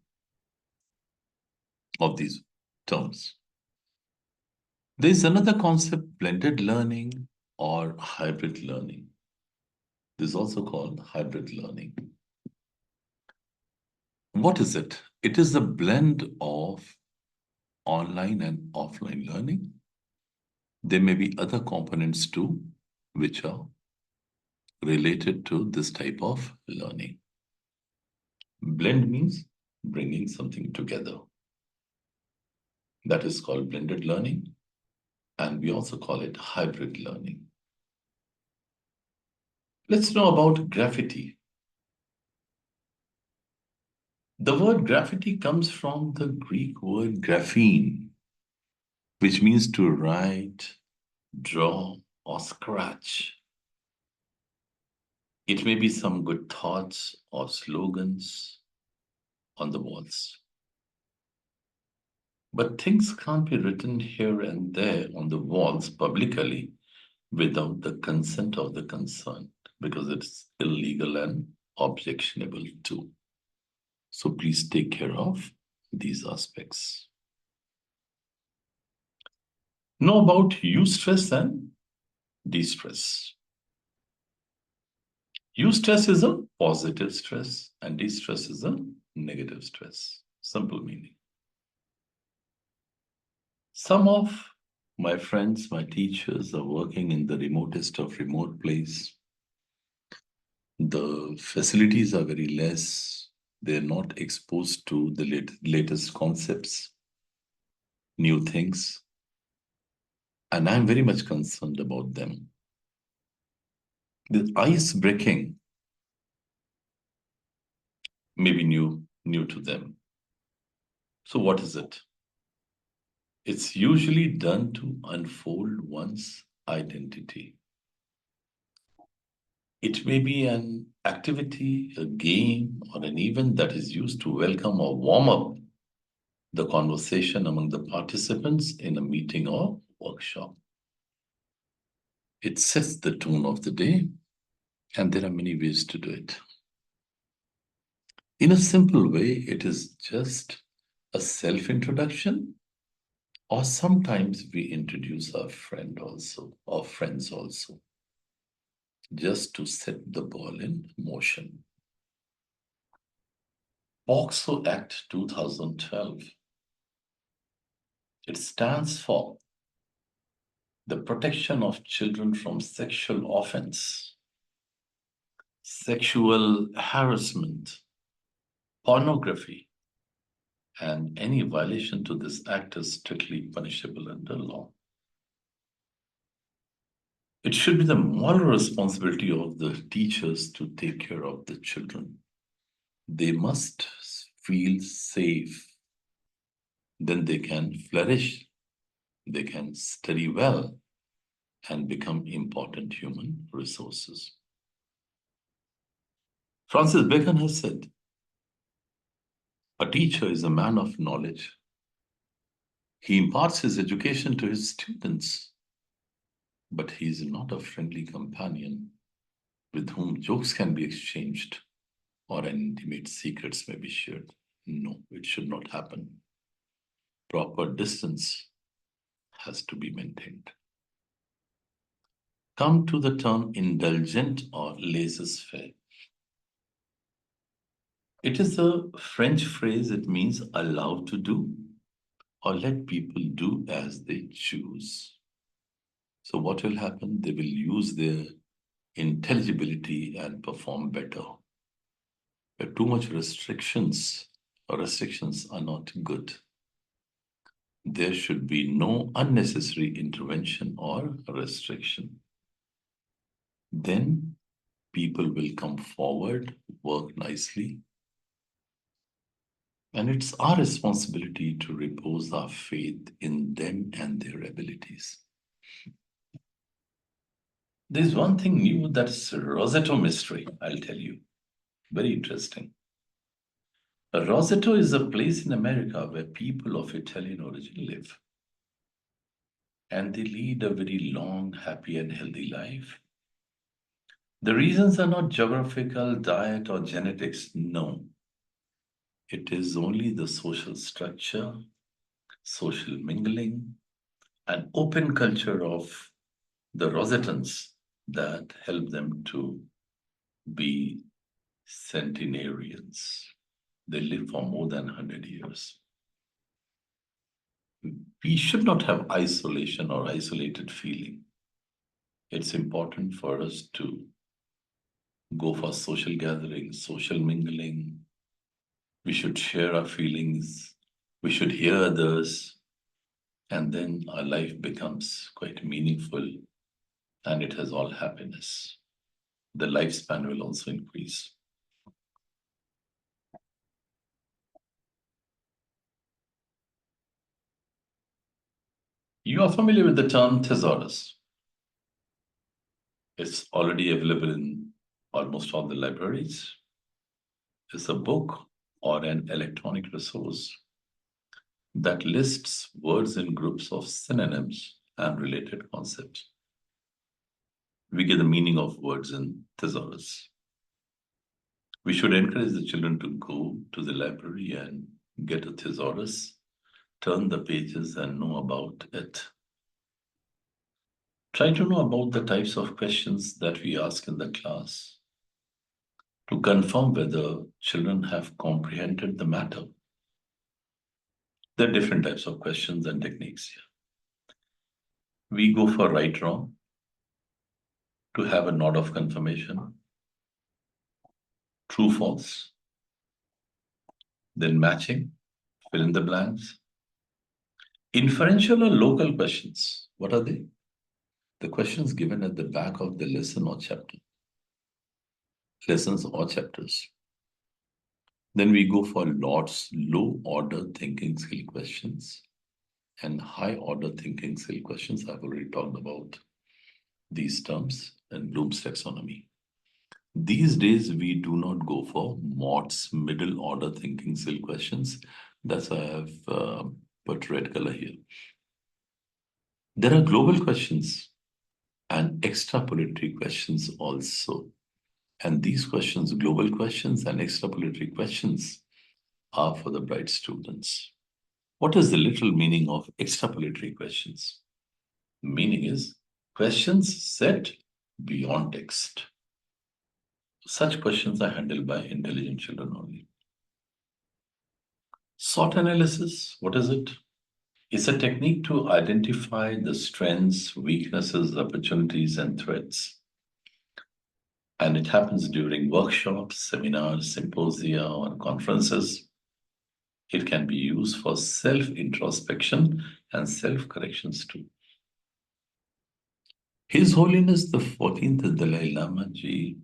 of these terms. There's another concept, blended learning or hybrid learning. This is also called hybrid learning. What is it? It is a blend of online and offline learning. There may be other components too, which are related to this type of learning. Blend means bringing something together. That is called blended learning, and we also call it hybrid learning. Let's know about graffiti. The word graffiti comes from the Greek word graphene, which means to write, draw, or scratch. It may be some good thoughts or slogans on the walls. But things can't be written here and there on the walls publicly without the consent of the concerned, because it's illegal and objectionable too. So please take care of these aspects. Know about eustress and de-stress. Eustress is a positive stress and de-stress is a negative stress. Simple meaning. Some of my friends, my teachers are working in the remotest of remote place. The facilities are very less. They're not exposed to the latest concepts, new things. And I'm very much concerned about them. The ice breaking may be new to them. So what is it? It's usually done to unfold one's identity. It may be an activity, a game, or an event that is used to welcome or warm up the conversation among the participants in a meeting or workshop. It sets the tone of the day, and there are many ways to do it. In a simple way, it is just a self-introduction, or sometimes we introduce our friend also, or friends also, just to set the ball in motion. POCSO Act 2012. It stands for the protection of children from sexual offense, sexual harassment, pornography, and any violation to this act is strictly punishable under law. It should be the moral responsibility of the teachers to take care of the children. They must feel safe. Then they can flourish, they can study well, and become important human resources. Francis Bacon has said, a teacher is a man of knowledge. He imparts his education to his students, but he is not a friendly companion with whom jokes can be exchanged or intimate secrets may be shared. No, it should not happen. Proper distance has to be maintained. Come to the term indulgent or laissez-faire. It is a French phrase. It means allow to do or let people do as they choose. So what will happen? They will use their intelligibility and perform better. But too much restrictions are not good. There should be no unnecessary intervention or restriction. Then people will come forward, work nicely. And it's our responsibility to repose our faith in them and their abilities. There's one thing new, that's Rosetto mystery, I'll tell you. Very interesting. Rosetto is a place in America where people of Italian origin live. And they lead a very long, happy, and healthy life. The reasons are not geographical, diet, or genetics. No. It is only the social structure, social mingling, and open culture of the Rosettans that help them to be centenarians. They live for more than 100 years. We should not have isolation or isolated feeling. It's important for us to go for social gatherings, social mingling. We should share our feelings. We should hear others. And then our life becomes quite meaningful and it has all happiness. The lifespan will also increase. You are familiar with the term thesaurus. It's already available in almost all the libraries. It's a book or an electronic resource that lists words in groups of synonyms and related concepts. We get the meaning of words in thesaurus. We should encourage the children to go to the library and get a thesaurus, turn the pages and know about it. Try to know about the types of questions that we ask in the class to confirm whether children have comprehended the matter. There are different types of questions and techniques here. We go for right, wrong to have a nod of confirmation. true, false, then matching, fill in the blanks. Inferential or local questions, what are they? The questions given at the back of the lesson or chapter. Lessons or chapters. Then we go for low order thinking skill questions and high order thinking skill questions. I've already talked about these terms in Bloom's taxonomy. These days, we do not go for MOTS, middle order thinking skill questions. That's why I have put red color here. There are global questions and extrapolatory questions also. And these questions, global questions and extrapolatory questions, are for the bright students. What is the literal meaning of extrapolatory questions? The meaning is questions set beyond text. Such questions are handled by intelligent children only. SWOT analysis, what is it? It's a technique to identify the strengths, weaknesses, opportunities, and threats. And it happens during workshops, seminars, symposia, or conferences. It can be used for self-introspection and self-corrections too. His Holiness the 14th Dalai Lama Ji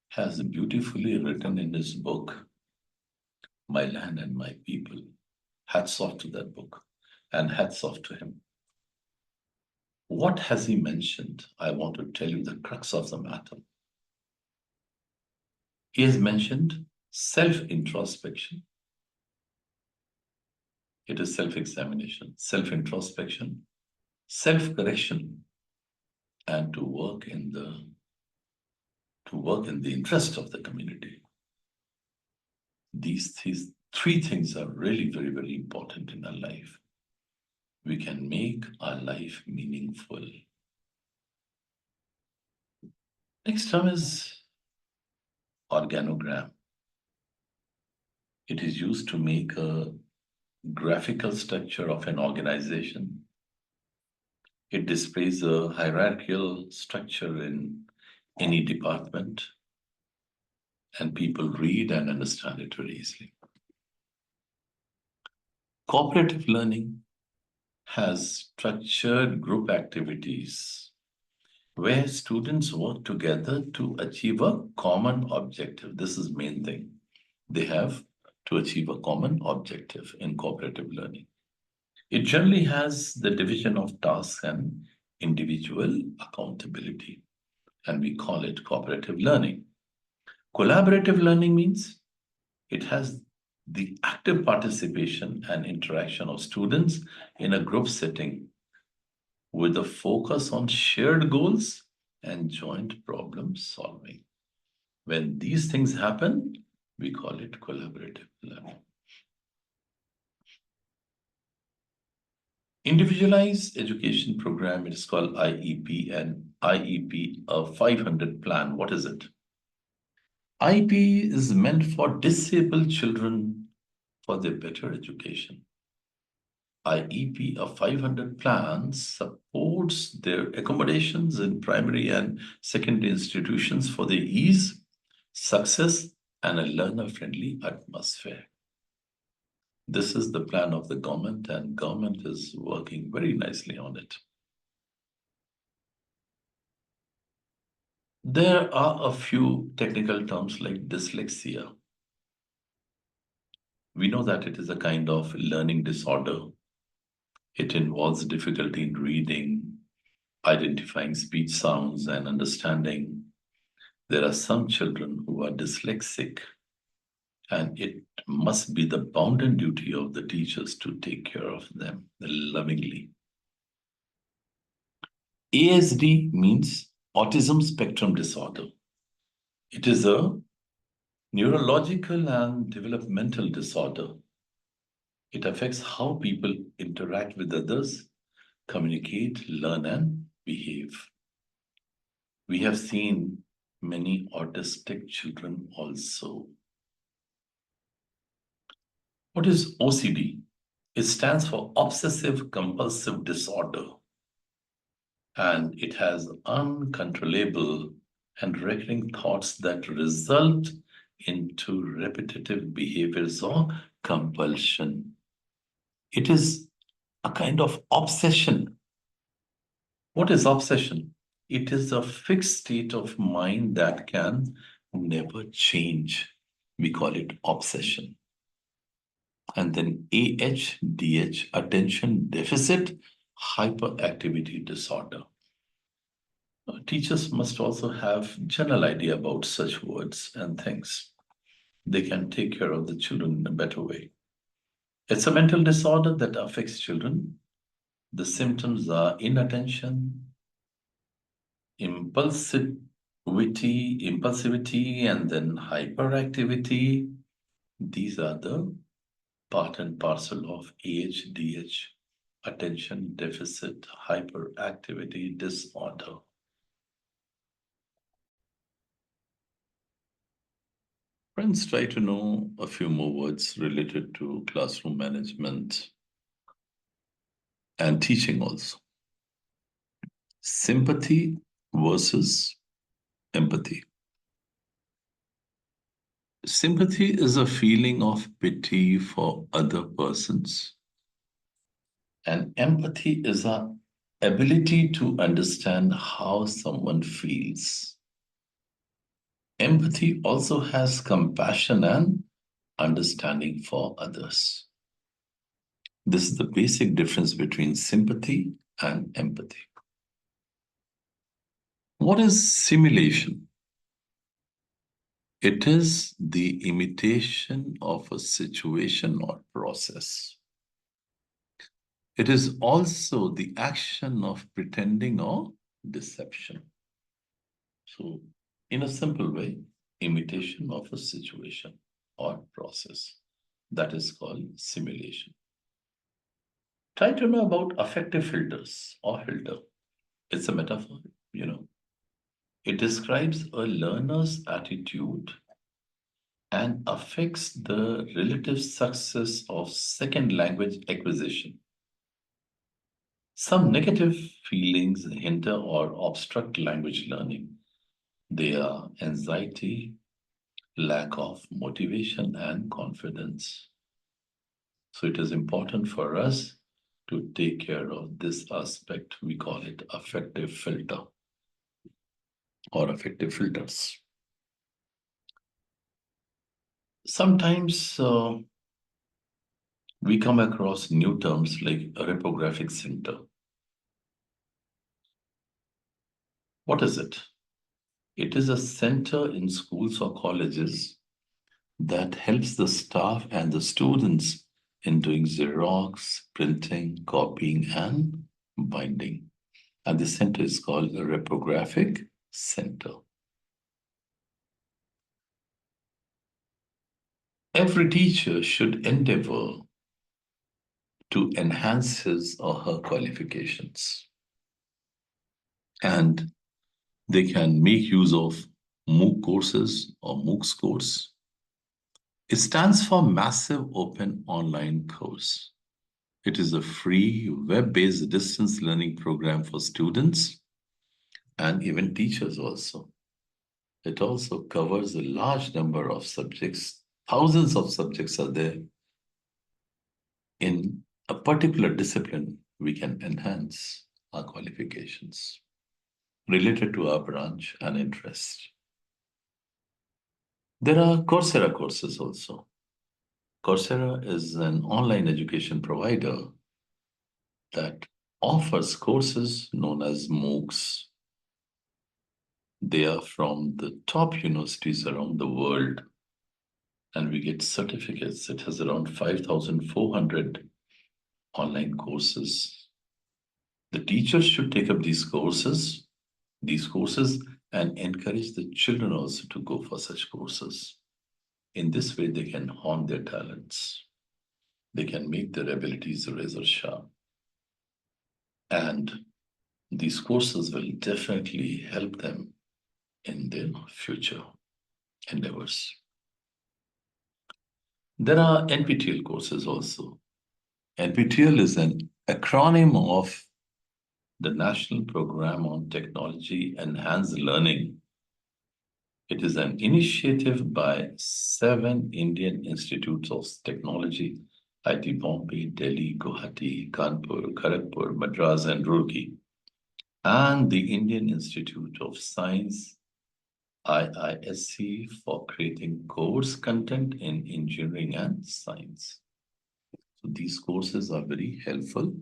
has beautifully written in his book, My Land and My People. Hats off to that book and hats off to him. What has he mentioned? I want to tell you the crux of the matter. He has mentioned self-introspection. It is self-examination, self-introspection, self-correction, and to work in the interest of the community. These three things are really very, very important in our life. We can make our life meaningful. Next term is organogram. It is used to make a graphical structure of an organization. It displays a hierarchical structure in any department, and people read and understand it very easily. Cooperative learning has structured group activities where students work together to achieve a common objective. This is the main thing. They have to achieve a common objective in cooperative learning. It generally has the division of tasks and individual accountability, and we call it cooperative learning. Collaborative learning means it has the active participation and interaction of students in a group setting with a focus on shared goals and joint problem solving. When these things happen, we call it collaborative learning. Individualized education program, it is called IEP, and IEP, a 500 plan. What is it? IEP is meant for disabled children for their better education. IEP, a 500 plan, supports their accommodations in primary and secondary institutions for their ease, success, and a learner-friendly atmosphere. This is the plan of the government, and government is working very nicely on it. There are a few technical terms like dyslexia. We know that it is a kind of learning disorder. It involves difficulty in reading, identifying speech sounds, and understanding. There are some children who are dyslexic, and it must be the bounden duty of the teachers to take care of them lovingly. ASD means autism spectrum disorder. It is a neurological and developmental disorder. It affects how people interact with others, communicate, learn, and behave. We have seen many autistic children also. What is OCD? It stands for obsessive compulsive disorder, and it has uncontrollable and recurring thoughts that result into repetitive behaviors or compulsion. It is a kind of obsession. What is obsession? It is a fixed state of mind that can never change. We call it obsession. And then ADH, attention deficit hyperactivity disorder. Teachers must also have general idea about such words and things. They can take care of the children in a better way. It's a mental disorder that affects children. The symptoms are inattention, impulsivity, and then hyperactivity. These are the part and parcel of ADH, attention deficit hyperactivity disorder. Friends, try to know a few more words related to classroom management and teaching also. Sympathy versus empathy. Sympathy is a feeling of pity for other persons, and empathy is our ability to understand how someone feels. Empathy also has compassion and understanding for others. This is the basic difference between sympathy and empathy. What is simulation? It is the imitation of a situation or process. It is also the action of pretending or deception. So, in a simple way, imitation of a situation or process. That is called simulation. Try to know about affective filters or filter. It's a metaphor, It describes a learner's attitude and affects the relative success of second language acquisition. Some negative feelings hinder or obstruct language learning. They are anxiety, lack of motivation, and confidence. So it is important for us to take care of this aspect. We call it affective filter or affective filters. Sometimes we come across new terms like a reprographic center. What is it? It is a center in schools or colleges that helps the staff and the students in doing Xerox, printing, copying, and binding. And the center is called a reprographic center. Every teacher should endeavor to enhance his or her qualifications. And they can make use of MOOC courses or MOOCs course. It stands for Massive Open Online Course. It is a free web-based distance learning program for students and even teachers also. It also covers a large number of subjects. Thousands of subjects are there. In a particular discipline, we can enhance our qualifications related to our branch and interest. There are Coursera courses also. Coursera is an online education provider that offers courses known as MOOCs. They are from the top universities around the world, and we get certificates. It has around 5,400 online courses. The teachers should take up these courses, and encourage the children also to go for such courses. In this way, they can hone their talents. They can make their abilities razor sharp. And these courses will definitely help them in their future endeavors. There are NPTEL courses also. NPTEL is an acronym of the National Program on Technology Enhanced Learning. It is an initiative by 7 Indian institutes of technology, IIT Bombay, Delhi, Guwahati, Kanpur, Kharagpur, Madras, and Roorkee, and the Indian Institute of Science, IISc, for creating course content in engineering and science. So these courses are very helpful.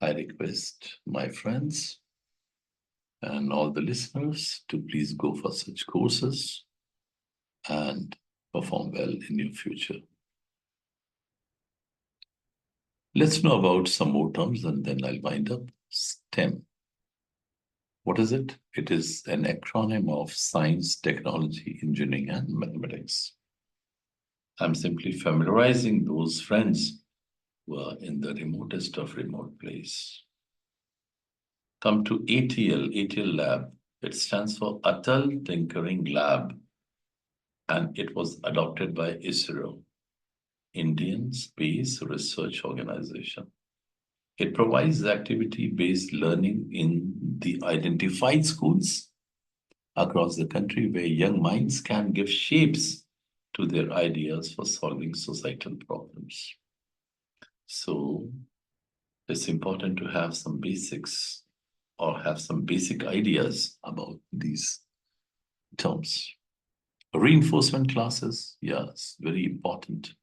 I request my friends and all the listeners to please go for such courses and perform well in your future. Let's know about some more terms and then I'll wind up. STEM. What is it? It is an acronym of science, technology, engineering, and mathematics. I'm simply familiarizing those friends who are in the remotest of remote place. Come to ATL Lab. It stands for Atal Tinkering Lab, and it was adopted by ISRO, Indian Space Research Organization. It provides activity-based learning in the identified schools across the country where young minds can give shapes to their ideas for solving societal problems. So it's important to have some basics or have some basic ideas about these terms. Reinforcement classes, yes, very important.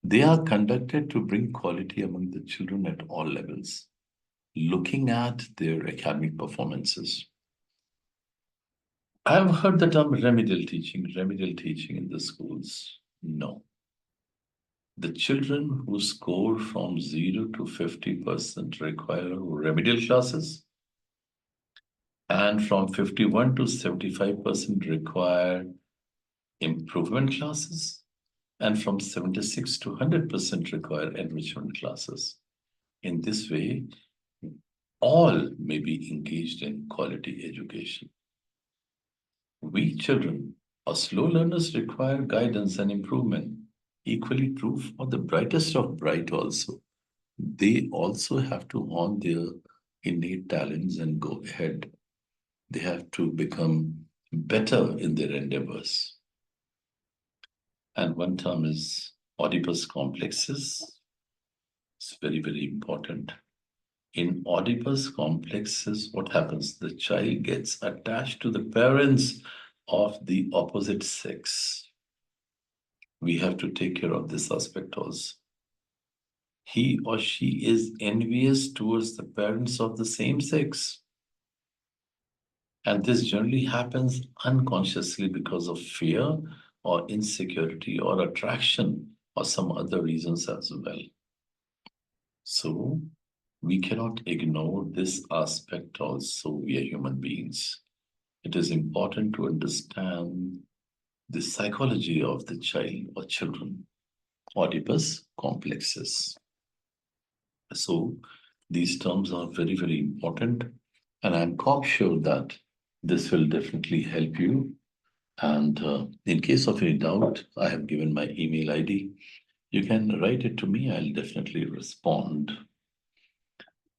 They are conducted to bring quality among the children at all levels, looking at their academic performances. I've heard the term remedial teaching in the schools. No. The children who score from 0 to 50% require remedial classes, and from 51 to 75% require improvement classes, and from 76 to 100% require enrichment classes. In this way, all may be engaged in quality education. Weak children or slow learners require guidance and improvement. Equally true for the brightest of bright also. They also have to hone their innate talents and go ahead. They have to become better in their endeavors. And one term is Oedipus complexes. It's very, very important. In Oedipus complexes, what happens? The child gets attached to the parents of the opposite sex. We have to take care of this aspect also. He or she is envious towards the parents of the same sex. And this generally happens unconsciously because of fear or insecurity or attraction or some other reasons as well. So we cannot ignore this aspect also. We are human beings. It is important to understand the psychology of the child or children. Oedipus complexes. So these terms are very, very important. And I'm cocksure that this will definitely help you. And in case of any doubt, I have given my email ID. You can write it to me. I'll definitely respond.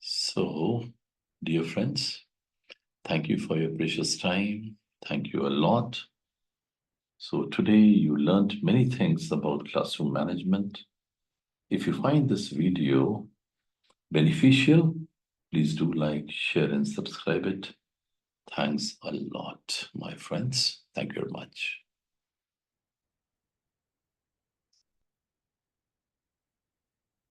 So, dear friends, thank you for your precious time. Thank you a lot. So today you learned many things about classroom management. If you find this video beneficial, please do like, share, and subscribe it. Thanks a lot, my friends. Thank you very much.